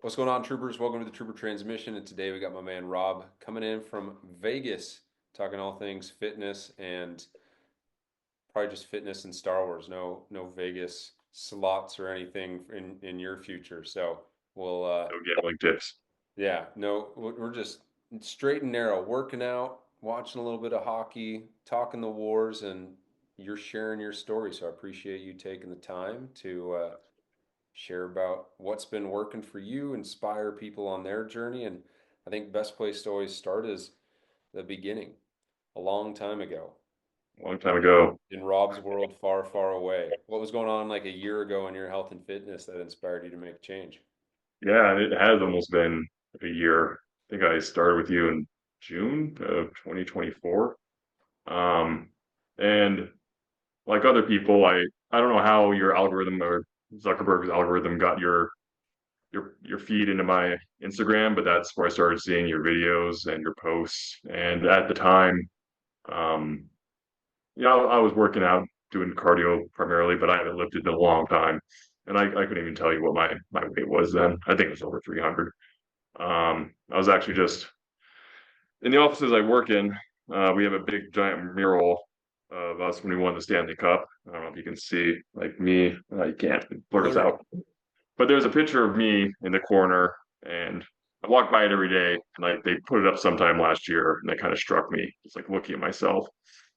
What's going on, troopers? Welcome to the Trooper Transmission. And today we got my man Rob coming in from Vegas, talking all things fitness and probably just fitness and Star Wars. No Vegas slots or anything in your future. So we'll No gambling tips. yeah, no, we're just straight and narrow, working out, watching a little bit of hockey, talking the wars, and you're sharing your story. So I appreciate you taking the time to share about what's been working for you, inspire people on their journey. And I think best place to always start is the beginning, a long time ago, A long time ago. in Rob's world, far, far away. What was going on like a year ago in your health and fitness that inspired you to make change? Yeah, it has almost been a year. I think I started with you in June of 2024. Um, and like other people, I don't know how your algorithm or Zuckerberg's algorithm got your feed into my Instagram, but that's where I started seeing your videos and your posts. And at the time, um, I was working out, doing cardio primarily, but I haven't lifted in a long time. And I couldn't even tell you what my weight was then. I think it was over 300. I was actually just in the offices I work in. We have a big giant mural of us when we won the Stanley Cup. I don't know if you can see, like me. You can't. It blurs Blurry. out. But there's a picture of me in the corner, and I walk by it every day. And like they put it up sometime last year, and that kind of struck me. It's like looking at myself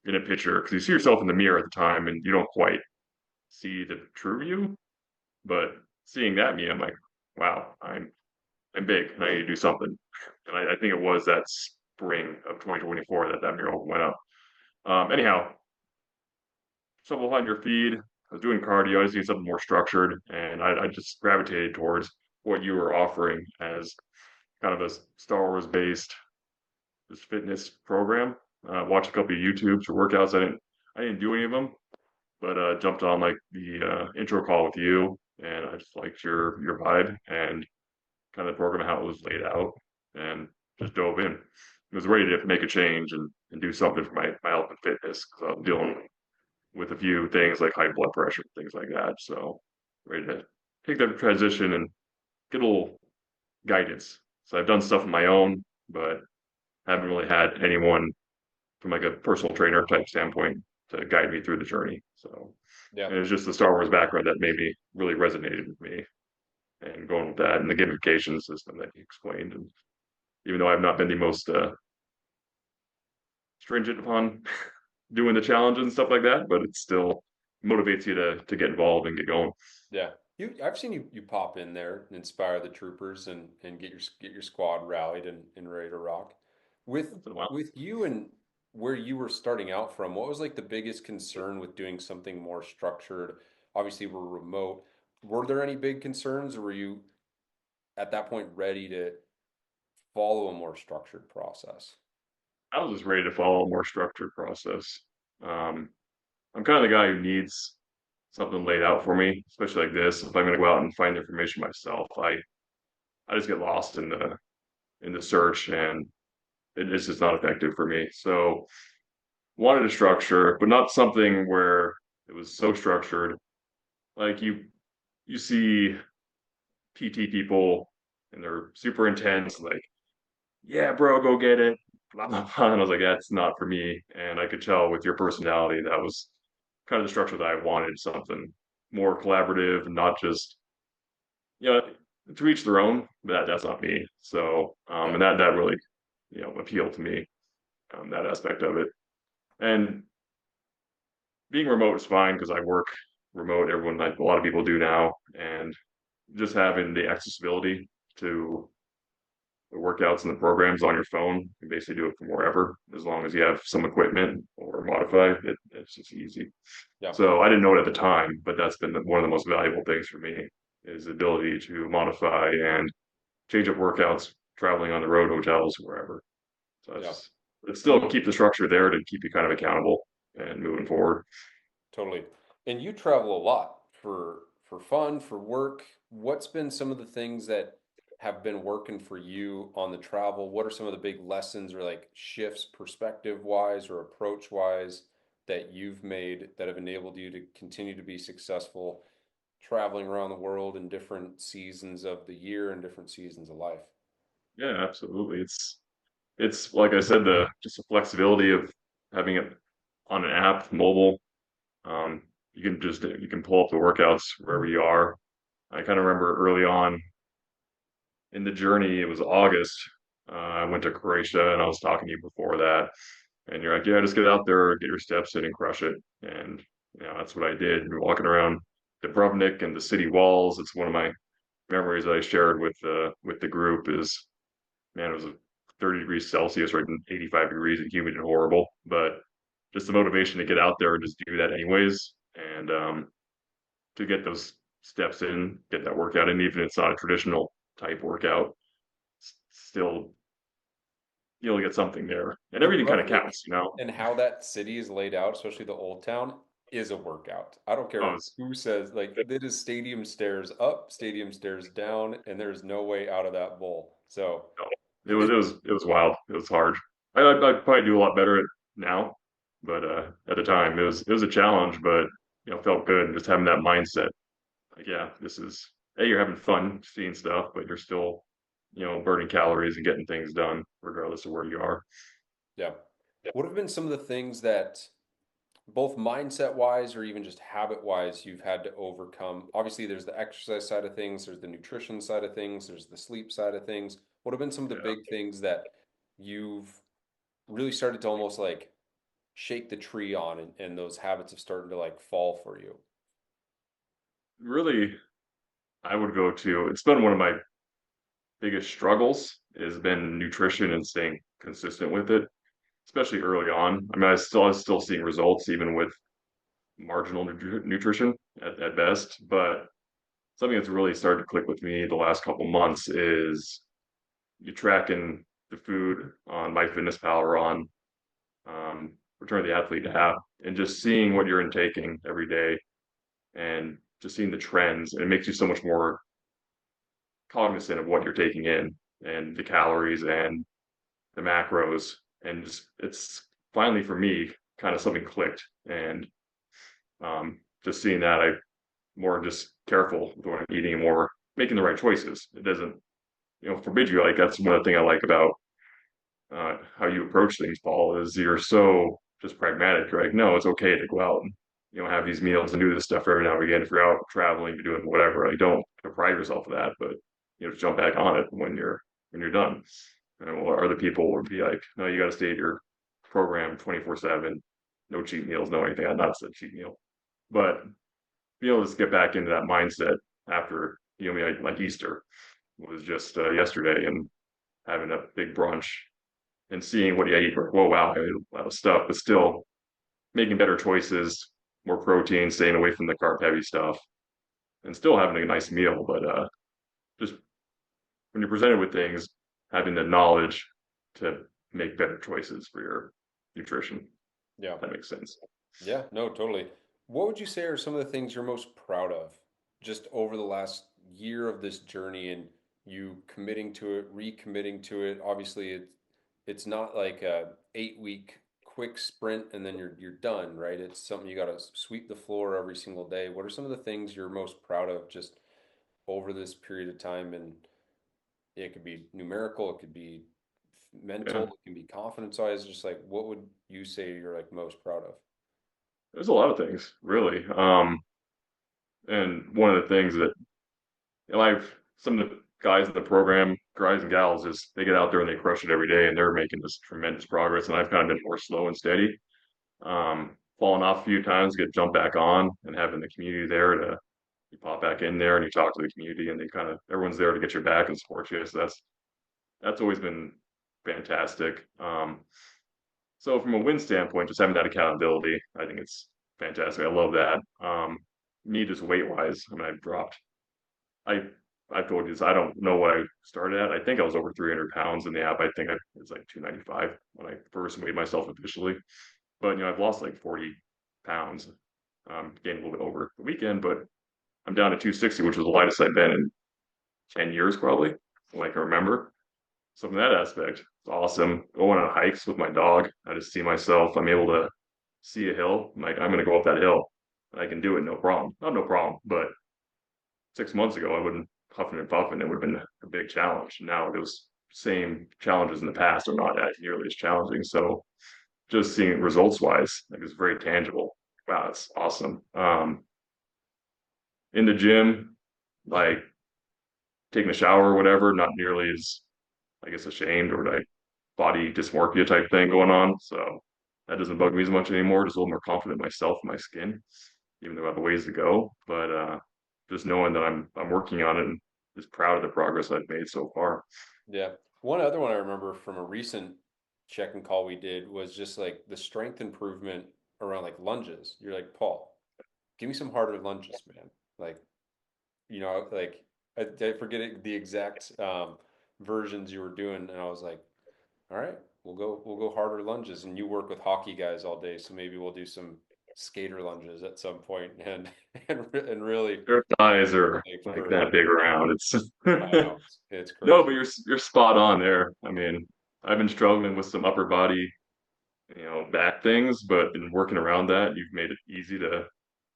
in a picture because you see yourself in the mirror at the time, and you don't quite see the true you. But seeing that me, I'm like, wow, I'm big, and I need to do something. And I think it was that spring of 2024 that that mural went up. Anyhow, stumbled on your feed. I was doing cardio. I just need something more structured, and I just gravitated towards what you were offering as kind of a Star Wars based this fitness program. Watched a couple of YouTubes or workouts. I didn't do any of them, but jumped on like the intro call with you, and I just liked your vibe and kind of the program how it was laid out, and just dove in. I was ready to make a change and do something for my health and fitness because I'm dealing with a few things like high blood pressure, things like that. So ready to take that transition and get a little guidance. So I've done stuff on my own, but haven't really had anyone from like a personal trainer type standpoint to guide me through the journey. So Yeah, and it's just the Star Wars background that maybe really resonated with me and going with that and the gamification system that you explained. And even though I've not been the most stringent upon doing the challenges and stuff like that, but it still motivates you to get involved and get going. yeah. I've seen you pop in there and inspire the troopers and get your squad rallied and ready to rock. With Once in a while. with you and where you were starting out from, what was like the biggest concern with doing something more structured? Obviously, we're remote. Were there any big concerns, or were you at that point ready to follow a more structured process? I was just ready to follow a more structured process. Um, I'm kind of the guy who needs something laid out for me, especially like this. If I'm going to go out and find information myself, I just get lost in the search, and it's just not effective for me. So wanted a structure, but not something where it was so structured. Like you see PT people and they're super intense, like, yeah, bro, go get it. Blah blah blah. And I was like, that's not for me. And I could tell with your personality that was kind of the structure that I wanted, something more collaborative and not just, you know, to each their own, but that's not me. So Yeah, and that really, appealed to me, that aspect of it. And being remote is fine because I work remote. Everyone, like a lot of people do now, and just having the accessibility to the workouts and the programs on your phone, you can basically do it from wherever, as long as you have some equipment or modify it. It's just easy. yeah, So I didn't know it at the time, but that's been one of the most valuable things for me is the ability to modify and change up workouts, traveling on the road, hotels, wherever. So yeah. it's And still keep the structure there to keep you kind of accountable and moving forward. totally. And you travel a lot for fun, for work. What's been some of the things that have been working for you on the travel? What are some of the big lessons or like shifts perspective wise or approach wise that you've made that have enabled you to continue to be successful traveling around the world in different seasons of the year and different seasons of life. Yeah, absolutely. It's like I said, the just the flexibility of having it on an app, mobile. Um, you can pull up the workouts wherever you are. I kind of remember early on in the journey, it was August. I went to Croatia, and I was talking to you before that, and you're like, "Yeah, just get out there, get your steps in, and crush it." And that's what I did. You're walking around Dubrovnik and the city walls. It's one of my memories that I shared with the group. Is man, it was 30 degrees Celsius, right, and 85 degrees and humid and horrible, but just the motivation to get out there and just do that anyways, and to get those steps in, get that workout in, even if it's not a traditional type workout, still you'll get something there, and everything kind of Dubrovnik counts, you know. and how that city is laid out, especially the old town, is a workout. I don't Oh, care who says, like, it is stadium stairs up, stadium stairs down, and there's no way out of that bowl. So, it was wild. It was hard. I'd probably do a lot better at now, but at the time it was a challenge, but felt good just having that mindset. Like, yeah, this is hey, you're having fun seeing stuff, but you're still burning calories and getting things done regardless of where you are. yeah. What have been some of the things that, both mindset wise or even just habit wise, you've had to overcome? Obviously, there's the exercise side of things, there's the nutrition side of things, there's the sleep side of things. What have been some of the Yeah, big things that you've really started to almost like shake the tree on, and those habits have started to like fall for you? really, I would go to. It's been one of my biggest struggles has been nutrition and staying consistent with it, especially early on. I mean, I was still seeing results even with marginal nutrition at best, but something that's really started to click with me the last couple months is you tracking the food on MyFitnessPal or on Return of the Athlete app, and just seeing what you're intaking every day and just seeing the trends. And it makes you so much more cognizant of what you're taking in and the calories and the macros. And just, it's finally for me kind of something clicked. And just seeing that, I more just careful with what I'm eating and more making the right choices. It doesn't, forbid you. Like that's one thing I like about how you approach things, Paul, is you're so just pragmatic. You're like, no, it's okay to go out and have these meals and do this stuff every now and again. If you're out traveling, you're doing whatever. Like, don't deprive yourself of that, but jump back on it when you're done. And well, other people would be like, no, you got to stay at your program 24/7, no cheat meals, no anything. I'm not a cheat meal, but be able to just get back into that mindset after like Easter was just yesterday and having a big brunch and seeing what you eat. Like, whoa, wow, I ate a lot of stuff, but still making better choices, more protein, staying away from the carb heavy stuff, and still having a nice meal. But just when you're presented with things, having the knowledge to make better choices for your nutrition. Yeah. That makes sense. Yeah, no, totally. What would you say are some of the things you're most proud of just over the last year of this journey and you committing to it, recommitting to it? Obviously, it's not like a 8 week quick sprint and then you're done, right? It's something you got to sweep the floor every single day. What are some of the things you're most proud of just over this period of time? And it could be numerical, it could be mental, Yeah, it can be confidence wise. Just like, what would you say you're like most proud of? there's a lot of things really. And one of the things that I've some of the guys in the program, guys and gals, is they get out there and they crush it every day, and they're making this tremendous progress. And I've kind of been more slow and steady, falling off a few times, get jumped back on, and having the community there to you pop back in there and you talk to the community, and they kind of everyone's there to get your back and support you. So that's always been fantastic. So from a win standpoint, just having that accountability, I think it's fantastic. I love that. Me just weight wise, I mean, I've dropped I I've told you this. I don't know what I started at. I think I was over 300 pounds in the app. I think it was like 295 when I first weighed myself officially. But I've lost like 40 pounds. Gained a little bit over the weekend, but I'm down to 260, which was the lightest I've been in 10 years probably. Like I remember. So from that aspect, it's awesome. Going on hikes with my dog. I just see myself. I'm able to see a hill. I'm like I'm gonna go up that hill. I can do it, no problem. Not no problem, but 6 months ago, I wouldn't huffing and puffing. It would have been a big challenge. Now those same challenges in the past are not as nearly as challenging. So just seeing results wise, like it's very tangible. Wow, it's awesome. In the gym, like taking a shower or whatever, not nearly as I guess ashamed or like body dysmorphia type thing going on. So that doesn't bug me as much anymore. Just a little more confident in myself and my skin, even though I have a ways to go. But just knowing that I'm working on it and just proud of the progress I've made so far. Yeah. One other one I remember from a recent check and call we did was just like the strength improvement around like lunges. You're like, Paul, give me some harder lunges, man. Like, like I forget the exact versions you were doing, and I was like, all right, we'll go harder lunges. And you work with hockey guys all day, so maybe we'll do some skater lunges at some point, and and really Their thighs are like like for that big around. It's I know it's no, but crazy. you're spot on there. I mean, I've been struggling with some upper body, back things, but in working around that, you've made it easy to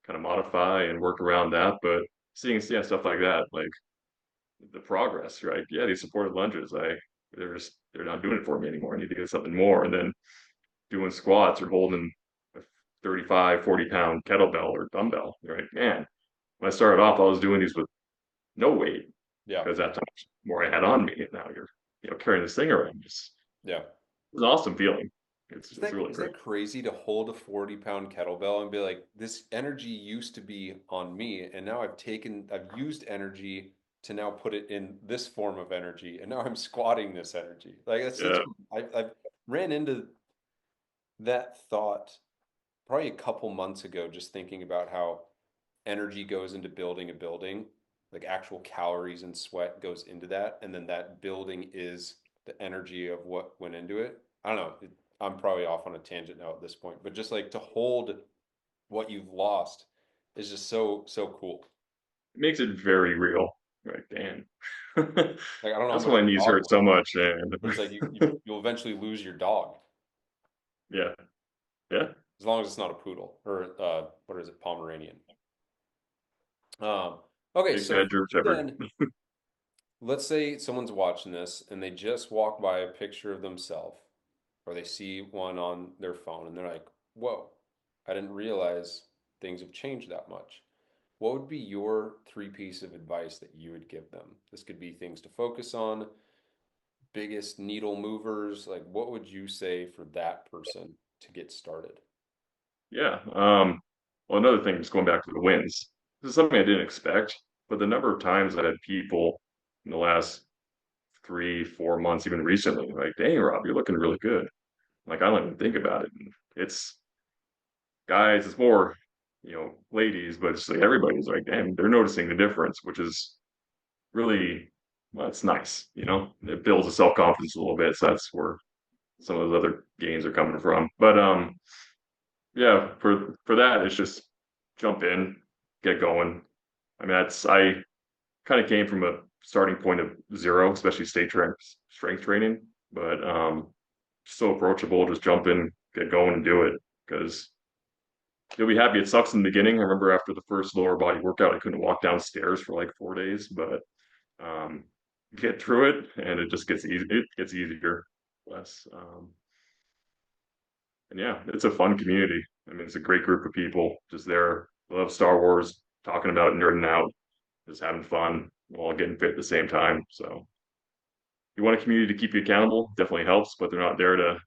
kind of modify and work around that. But seeing yeah, stuff like that, like the progress, right? Yeah, these supported lunges, they're not doing it for me anymore. I need to get something more. And then doing squats or holding a 35, 40 pound kettlebell or dumbbell, right? Man, when I started off, I was doing these with no weight Yeah, because that's how much more I had on me. And now you're, carrying this thing around. yeah. It's an awesome feeling. It's really Is great. that crazy to hold a 40-pound kettlebell and be like, this energy used to be on me, and now I've used energy to now put it in this form of energy, and now I'm squatting this energy. Like that's such Yeah, I've ran into that thought probably a couple months ago, just thinking about how energy goes into building a building, like actual calories and sweat goes into that, and then that building is the energy of what went into it. I don't know. I'm probably off on a tangent now at this point, but just like to hold what you've lost is just so cool. it makes it very real. Right, damn. Like I don't know how That's much why my your knees dog hurt so weighs, much, and but it's like you'll eventually lose your dog yeah, yeah, as long as it's not a poodle or what is it, Pomeranian. Um, okay, big so bad for German you Shepherd. then, let's say someone's watching this and they just walk by a picture of themselves or they see one on their phone and they're like, whoa, I didn't realize things have changed that much. What would be your three piece of advice that you would give them? This could be things to focus on, biggest needle movers. Like, what would you say for that person to get started? Yeah. Well, another thing is going back to the wins. This is something I didn't expect, but the number of times I had people in the last 3, 4 months, even recently, like, dang, Rob, you're looking really good. Like, I don't even think about it. And it's guys, it's more, ladies, but it's like everybody's like, damn, they're noticing the difference, which is really, well, it's nice, It builds the self-confidence a little bit. So that's where some of those other gains are coming from. But yeah, for that, it's just jump in, get going. I mean, I kind of came from a starting point of zero, especially strength training, but so approachable. Just jump in, get going, and do it because you'll be happy. It sucks in the beginning. I remember after the first lower body workout, I couldn't walk downstairs for like 4 days, but um, get through it, and it just gets easy. It gets easier, less. And yeah, it's a fun community. I mean, it's a great group of people just there. Love Star Wars, talking about it, nerding out, just having fun while getting fit at the same time. So, you want a community to keep you accountable, definitely helps, but they're not there to,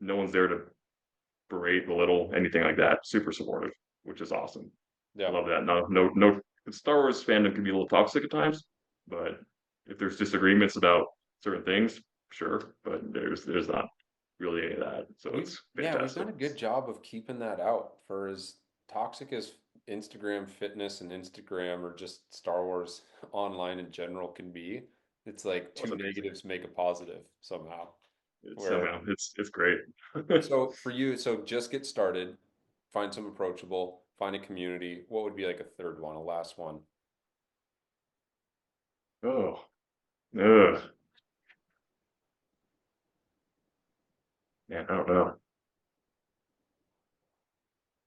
no one's there to berate, belittle, anything like that. Super supportive, which is awesome. I Yeah. love that. No, no, no. Star Wars fandom can be a little toxic at times, but if there's disagreements about certain things, sure, but there's not really any of that. So it's We've fantastic. done a good job of keeping that out for as toxic as Instagram fitness and Instagram or just Star Wars online in general can be. It's like Oh, it's two amazing. negatives make a positive somehow. It's Where somehow it's great. so for you, so just get started, find some approachable, find a community. What would be like a third one, a last one? Oh, ugh, man, I don't know.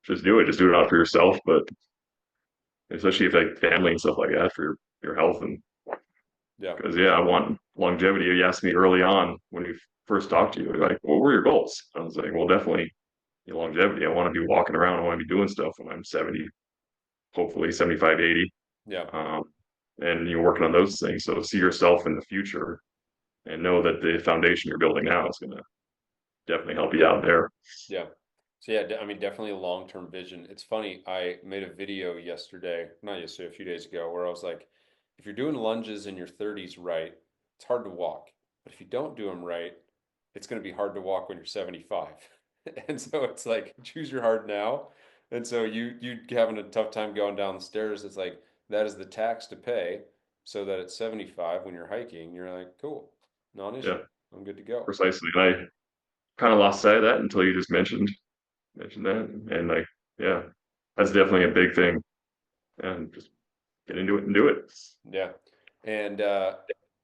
Just do it. Just do it out for yourself. But especially if like family and stuff like that for your health. And Yeah. because yeah, I want longevity. You asked me early on when we first talked to you, like, what were your goals? I was like, well, definitely longevity. I want to be walking around. I want to be doing stuff when I'm 70, hopefully 75, 80. Yeah. Um, and you're working on those things. So see yourself in the future and know that the foundation you're building now is going to definitely help you out there. Yeah. So yeah, I mean, definitely a long-term vision. It's funny, I made a video yesterday, not yesterday, a few days ago, where I was like, if you're doing lunges in your 30s right, it's hard to walk. But if you don't do them right, it's going to be hard to walk when you're 75. And so it's like choose your hard now. And so you having a tough time going down the stairs, it's like that is the tax to pay so that at 75 when you're hiking, you're like, cool, Yeah, non-issue. I'm good to go. precisely. And I kind of lost sight of that until you just mentioned that. And like, yeah, that's definitely a big thing. And just get into it and do it. Yeah. And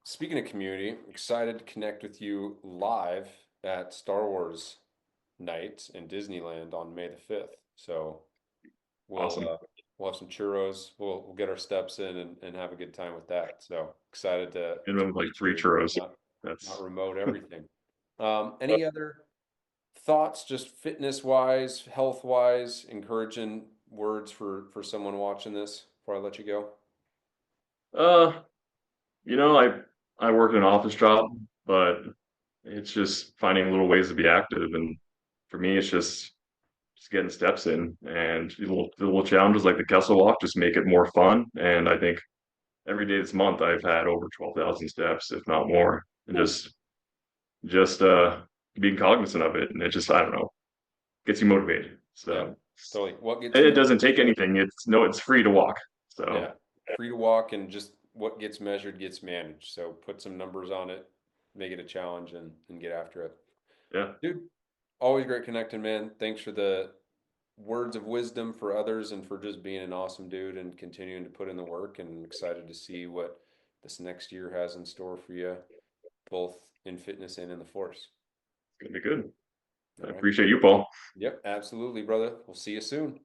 speaking of community, excited to connect with you live at Star Wars night in Disneyland on May the 5th. So we'll Awesome. we'll have some churros. We'll get our steps in and have a good time with that. So excited to Minimum of like meet three you, churros. not That's remote everything. Any other thoughts, just fitness wise, health wise, encouraging words for someone watching this before I let you go? uh you know, I work in an office job, but it's just finding little ways to be active. And for me, it's just getting steps in and the little challenges like the Kessel Walk just make it more fun. And I think every day this month I've had over 12,000 steps, if not more, and Nice. just being cognizant of it. And it just, I don't know, gets you motivated. Yeah, So totally. What gets it measured doesn't take gets anything. It's no, it's free to walk. yeah, So free to walk and just what gets measured gets managed. So put some numbers on it, make it a challenge and get after it. yeah, Dude, always great connecting, man. Thanks for the words of wisdom for others and for just being an awesome dude and continuing to put in the work and excited to see what this next year has in store for you, both in fitness and in the force. it's gonna be good. All I right. appreciate you, Paul. Yep, absolutely, brother. We'll see you soon.